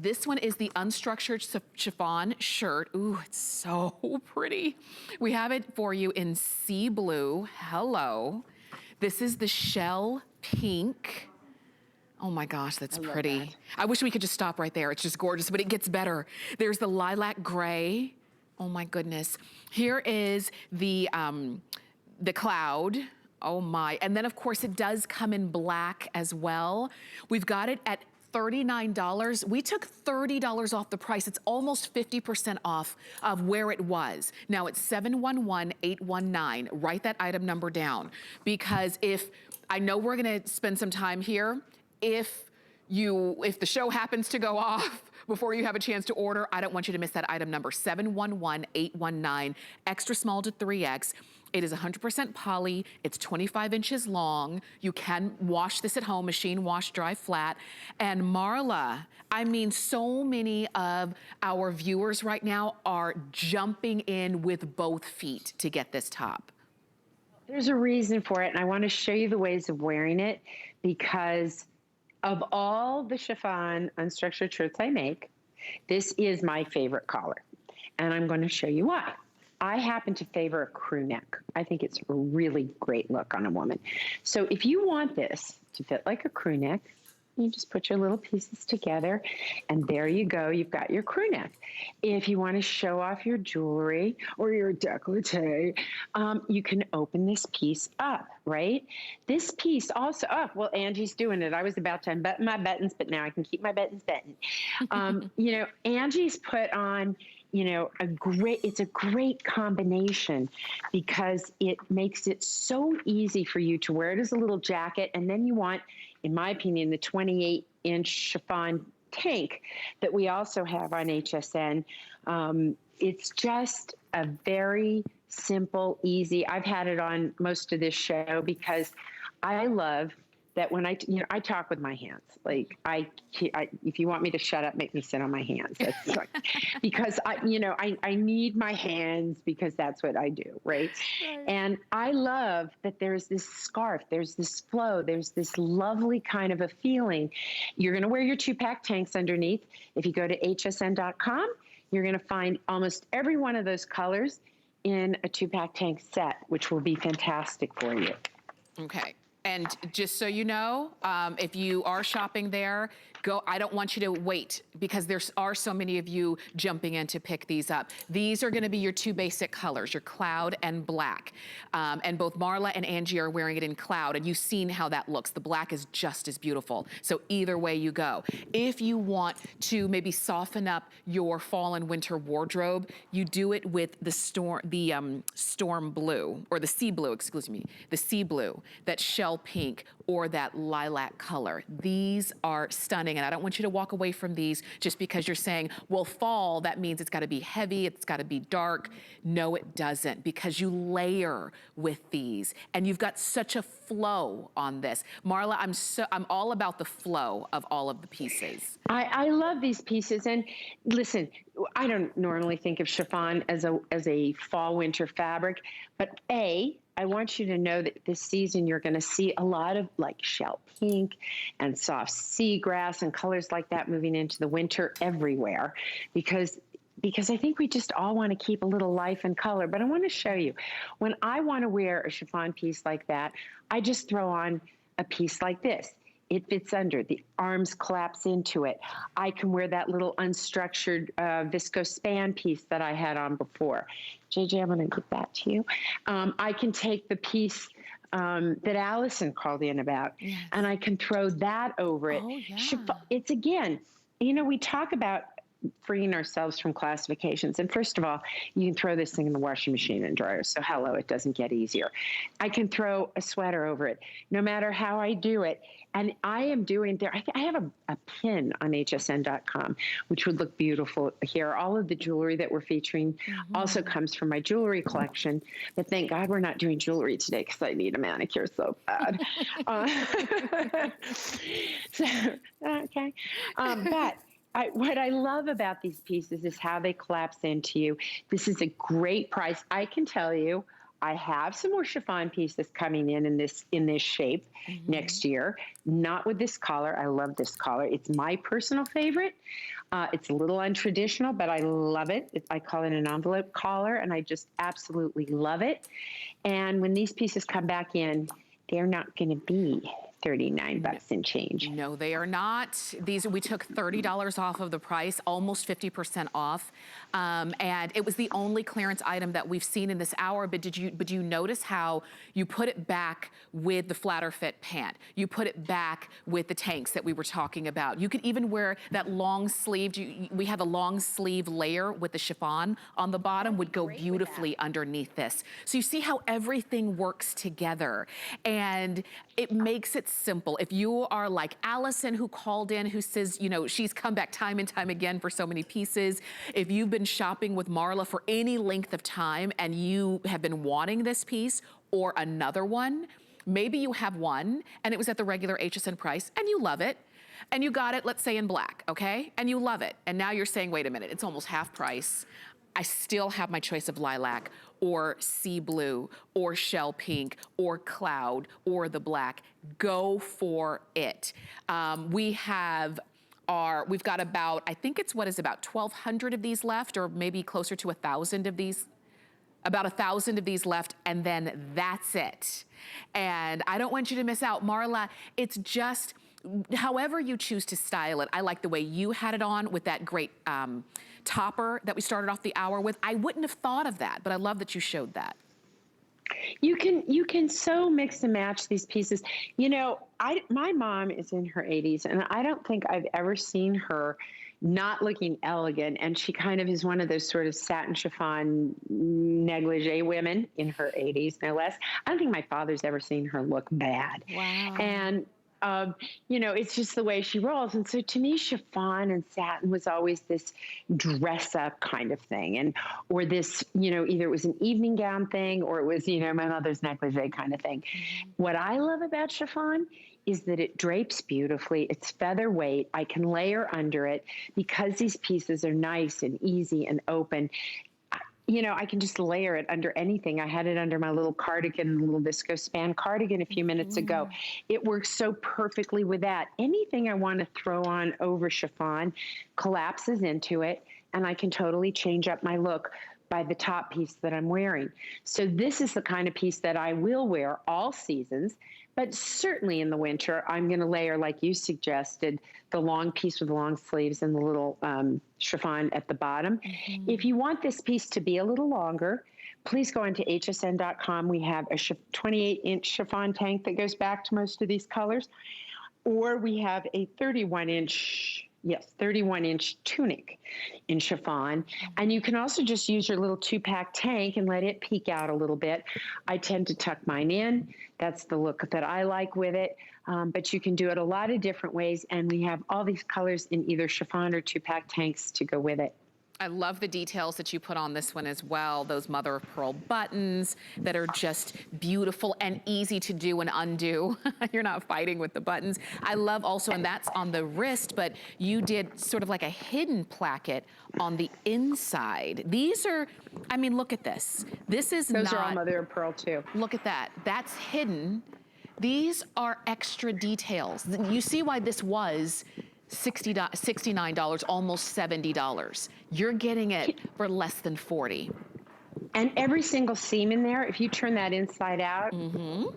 This one is the unstructured chiffon shirt. Ooh, it's so pretty. We have it for you in sea blue. Hello. This is the shell pink. Oh my gosh, that's pretty. I wish we could just stop right there. It's just gorgeous, but it gets better. There's the lilac gray. Oh my goodness. Here is the cloud. Oh my. And then of course it does come in black as well. We've got it at $39. We took $30 off the price. It's almost 50% off of where it was. Now it's 711819. Write that item number down, because if I know we're gonna spend some time here, if the show happens to go off before you have a chance to order, I don't want you to miss that item number, 711819, extra small to 3X. It is 100% poly, it's 25 inches long. You can wash this at home, machine wash, dry, flat. And Marla, I mean, so many of our viewers right now are jumping in with both feet to get this top. There's a reason for it, and I want to show you the ways of wearing it, because of all the chiffon unstructured shirts I make, this is my favorite collar. And I'm going to show you why. I happen to favor a crew neck. I think it's a really great look on a woman. So if you want this to fit like a crew neck, you just put your little pieces together, and there you go. You've got your crew neck. If you want to show off your jewelry or your décolleté, you can open this piece up, right? This piece also, oh, well, Angie's doing it. I was about to unbutton my buttons, but now I can keep my buttons buttoned. You know, Angie's put on, you know, it's a great combination, because it makes it so easy for you to wear it as a little jacket. And then you want, in my opinion, the 28-inch chiffon tank that we also have on HSN. It's just a very simple, easy. I've had it on most of this show because I love that when I talk with my hands. Like if you want me to shut up, make me sit on my hands. That's like, because I need my hands, because that's what I do, right? And I love that there's this scarf, there's this flow, there's this lovely kind of a feeling. You're going to wear your 2-pack tanks underneath. If you go to hsn.com, you're going to find almost every one of those colors in a 2-pack tank set, which will be fantastic for you. Okay. And just so you know, if you are shopping there, I don't want you to wait, because there are so many of you jumping in to pick these up. These are gonna be your 2 basic colors, your cloud and black. And both Marla and Angie are wearing it in cloud, and you've seen how that looks. The black is just as beautiful. So either way you go. If you want to maybe soften up your fall and winter wardrobe, you do it with the storm blue, or the sea blue, excuse me, the sea blue, that shell pink, or that lilac color. These are stunning, and I don't want you to walk away from these just because you're saying, well, fall, that means it's gotta be heavy, it's gotta be dark. No, it doesn't, because you layer with these, and you've got such a flow on this. Marla, I'm all about the flow of all of the pieces. I love these pieces, and listen, I don't normally think of chiffon as a fall winter fabric, but I want you to know that this season you're going to see a lot of like shell pink and soft seagrass and colors like that moving into the winter everywhere, because I think we just all want to keep a little life and color. But I want to show you, when I want to wear a chiffon piece like that, I just throw on a piece like this. It fits under, the arms collapse into it. I can wear that little unstructured viscose span piece that I had on before. JJ, I'm gonna give that to you. I can take the piece that Allison called in about, yes, and I can throw that over it. Oh, yeah. It's, again, you know, we talk about freeing ourselves from classifications. And first of all, you can throw this thing in the washing machine and dryer. So hello, it doesn't get easier. I can throw a sweater over it, no matter how I do it. And I am doing there, I have a pin on hsn.com, which would look beautiful here. All of the jewelry that we're featuring also comes from my jewelry collection. But thank God we're not doing jewelry today, because I need a manicure so bad. Okay. But what I love about these pieces is how they collapse into you. This is a great price. I can tell you, I have some more chiffon pieces coming in this shape next year. Not with this collar. I love this collar. It's my personal favorite. It's a little untraditional, but I love it. I call it an envelope collar, and I just absolutely love it. And when these pieces come back in, they're not going to be 39 bucks and change. No, they are not. These, we took $30 off of the price, almost 50% off. And it was the only clearance item that we've seen in this hour, but did you notice how you put it back with the flatter fit pant? You put it back with the tanks that we were talking about. You could even wear that long sleeve. We have a long sleeve layer with the chiffon on the bottom, would go beautifully underneath this. So you see how everything works together, and it makes it simple. If you are like Allison, who called in, who says, you know, she's come back time and time again for so many pieces. If you've been shopping with Marla for any length of time and you have been wanting this piece or another one, maybe you have one and it was at the regular HSN price and you love it, and you got it, let's say in black, okay? And you love it. And now you're saying, wait a minute, it's almost half price. I still have my choice of lilac or sea blue or shell pink or cloud or the black. Go for it. We've got about, I think it's about 1,200 of these left, or maybe closer to 1,000 of these, about 1,000 of these left, and then that's it. And I don't want you to miss out. Marla, it's just, however you choose to style it. I like the way you had it on with that great topper that we started off the hour with. I wouldn't have thought of that, but I love that you showed that. You can so mix and match these pieces. You know, my mom is in her 80s, and I don't think I've ever seen her not looking elegant. And she kind of is one of those sort of satin chiffon negligee women in her 80s, no less. I don't think my father's ever seen her look bad. Wow. And you know, it's just the way she rolls. And so to me, chiffon and satin was always this dress up kind of thing. Or this, you know, either it was an evening gown thing or it was, you know, my mother's negligee kind of thing. What I love about chiffon is that it drapes beautifully. It's featherweight. I can layer under it because these pieces are nice and easy and open. You know, I can just layer it under anything. I had it under my little cardigan, little visco span cardigan a few minutes ago. It works so perfectly with that. Anything I want to throw on over chiffon collapses into it, and I can totally change up my look by the top piece that I'm wearing. So this is the kind of piece that I will wear all seasons, but certainly in the winter, I'm going to layer, like you suggested, the long piece with the long sleeves and the little chiffon at the bottom. If you want this piece to be a little longer, please go onto hsn.com. We have a 28-inch chiffon tank that goes back to most of these colors, or we have a 31-inch tunic in chiffon. And you can also just use your little 2-pack tank and let it peek out a little bit. I tend to tuck mine in. That's the look that I like with it. But you can do it a lot of different ways. And we have all these colors in either chiffon or 2-pack tanks to go with it. I love the details that you put on this one as well. Those mother of pearl buttons that are just beautiful and easy to do and undo. You're not fighting with the buttons. I love also, and that's on the wrist, but you did sort of like a hidden placket on the inside. These are, I mean, look at this. This is Those are all mother of pearl too. Look at that. That's hidden. These are extra details. You see why this was $69, almost $70. You're getting it for less than $40. And every single seam in there, if you turn that inside out,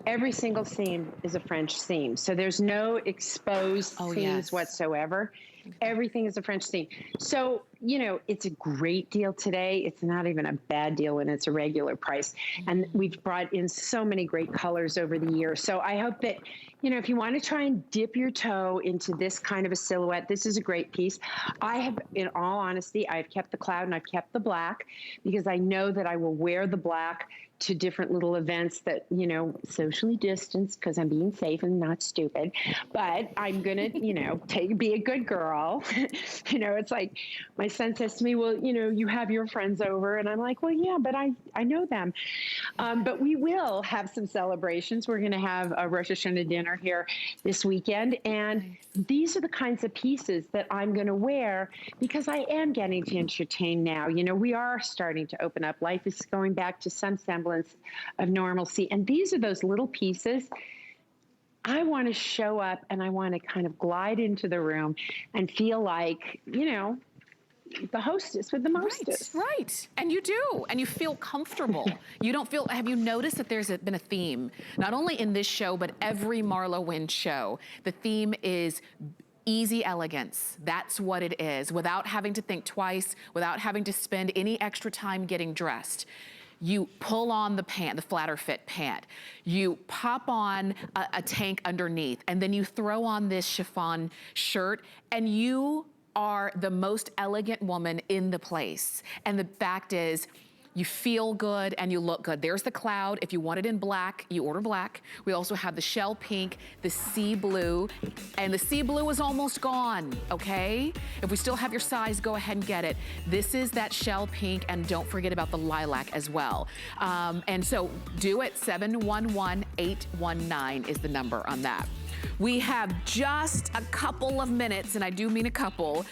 every single seam is a French seam. So there's no exposed seams whatsoever. Everything is a French seam. So, you know, it's a great deal today. It's not even a bad deal when it's a regular price. And we've brought in so many great colors over the years. So I hope that, you know, if you want to try and dip your toe into this kind of a silhouette, this is a great piece. I have, in all honesty, I've kept the cloud and I've kept the black because I know that I will wear the black to different little events that, you know, socially distanced because I'm being safe and not stupid. But I'm going to, you know, be a good girl. You know, it's like my My son says to me, well, you know, you have your friends over. And I'm like, well, yeah, but I know them. But we will have some celebrations. We're going to have a Rosh Hashanah dinner here this weekend. And these are the kinds of pieces that I'm going to wear because I am getting to entertain now. You know, we are starting to open up. Life is going back to some semblance of normalcy. And these are those little pieces. I want to show up and I want to kind of glide into the room and feel like, you know, the hostess with the mostess. Right. And you do. And you feel comfortable. You don't feel, have you noticed that there's been a theme, not only in this show, but every Marla Wynne show? The theme is easy elegance. That's what it is, without having to think twice, without having to spend any extra time getting dressed. You pull on the pant, the flatter fit pant. You pop on a tank underneath, and then you throw on this chiffon shirt, and you are the most elegant woman in the place. And the fact is, you feel good and you look good. There's the cloud. If you want it in black, you order black. We also have the shell pink, the sea blue, and the sea blue is almost gone, okay? If we still have your size, go ahead and get it. This is that shell pink, and don't forget about the lilac as well. And so do it, 711-819 is the number on that. We have just a couple of minutes, and I do mean a couple,